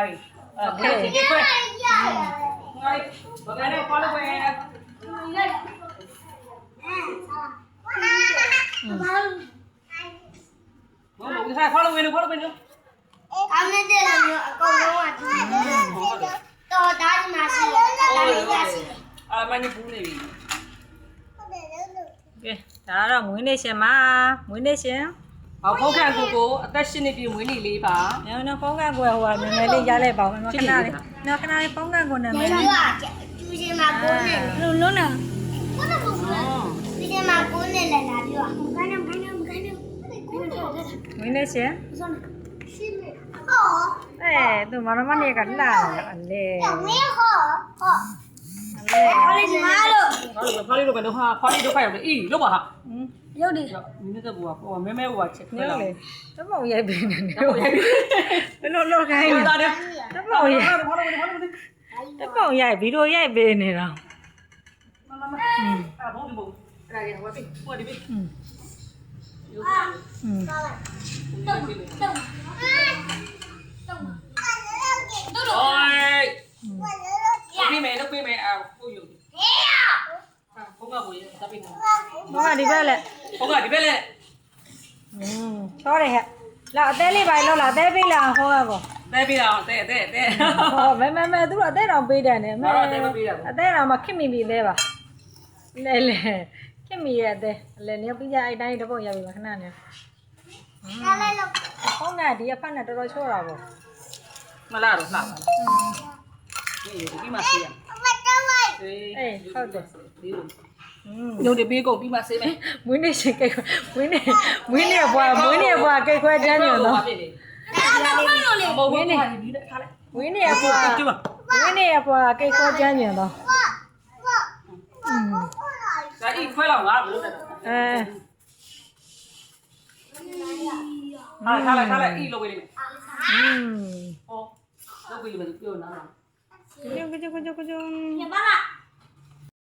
ပြီဘယ်လိုခွဲငါဘာလဲခေါ်လို့ပဲဘယ်လိုခေါ်လို့ပဲခေါ်လို့ပဲနော်အမေတဲ့လို့အကောင်လုံးကတော်တားမှရှိတယ်တားရှိတယ်မင်းဘူးနေပြီကဲဒါကတော့မွေးနေ့ရှင်ပါမွေးနေ့ရှင် ဖုန်းခံကိုအသက်8နှစ်ပြည့်မွေးနေ့လေးပါညောင်းဖုန်းကန်ကိုဟိုကနာမည်လေးရလိုက်ပါဦးနော်ခဏလေးနော်ခဏလေးဖုန်းကန်ကိုနာမည်လေးကျူရှင်မှာကိုနေလုံးလုံးနာကိုနေဘူးလားကျူရှင်မှာကိုနေလည်းလာပြောခိုင်းနေမွေးနေ့ရှင် ရှိမေဟော သူမမနေကလာအလေ မင်းဟောဟောခေါ်လေးမာလို့ ခေါ်လို့ပဲတော့ဟာခေါ်လေးတော့ခိုက်ရတယ်အေးလို့ပါဟာ ရုပ်ဒီနင်းတဲ့ဘူကဟိုမဲမဲဟိုကချက်ခွဲ ညော လာ င်းလေတမောင်ရိုက်ပေးနေတယ်ဘယ်လိုလုပ်ခိုင်းလဲ တာတယ် တမောင်ရိုက် ခေါ်လို့ခေါ်လို့ခေါ်လို့ တမောင်ရိုက်ဗီဒီယိုရိုက်ပေးနေတာ မမဘုံဒီဘုံအဲ့ဒါကဟိုပြီဟိုဒီပြီ อืม โอ้ยพี่เมย์ต้องพี่เมย์เอาผู้อยู่ဘုံကကိုရတပ်ပြီးနေ ဘောကဒီဘက်လက် ဘုံကဒီဘက်လေ ချောတယ်ဟဲ့လာအသေးလေးပါလို့လာအသေးပေးလာဟောကော တဲပြီးတော့တဲ ဟောမဲသူအသေးတော်ပေးတယ်နဲ့အသေးတော်မှာခင်မိပြီသေးပါလဲခင်မိရဲ့အသေးလဲနေပြီးကြအဲ့တိုင်းတပုတ်ရပြီခဏနေ လာလိုက်လို့ ဟောငါဒီအဖက်နဲ့တော်တော်ချောတာပေါ့ မလားတော့လှပါဒီမှာဆေးရ အမတော်လိုက် အေးဟုတ်တယ်ဒီလို ည ညို့ဒီပေးကုန်ပြီးမှဆေးမယ် မွေးနေ့ရှင်ကိတ်မွေးနေ့ဘွားကိတ်ခွဲတန်းညတော့ ဒါတော့မလို့လေ မဟုတ်ဘူးဒီတဲ့ခါလိုက် မွေးနေ့ဘွားကိတ်ခွဲတန်းညတော့ ဝါဝါ ဒါဤခွဲလောက်ငါဘယ်လိုလဲခါလိုက်ဤလိုပဲလေဟောလုပ်ပြီးလို့ပြောနာ ကကြ ညပါလား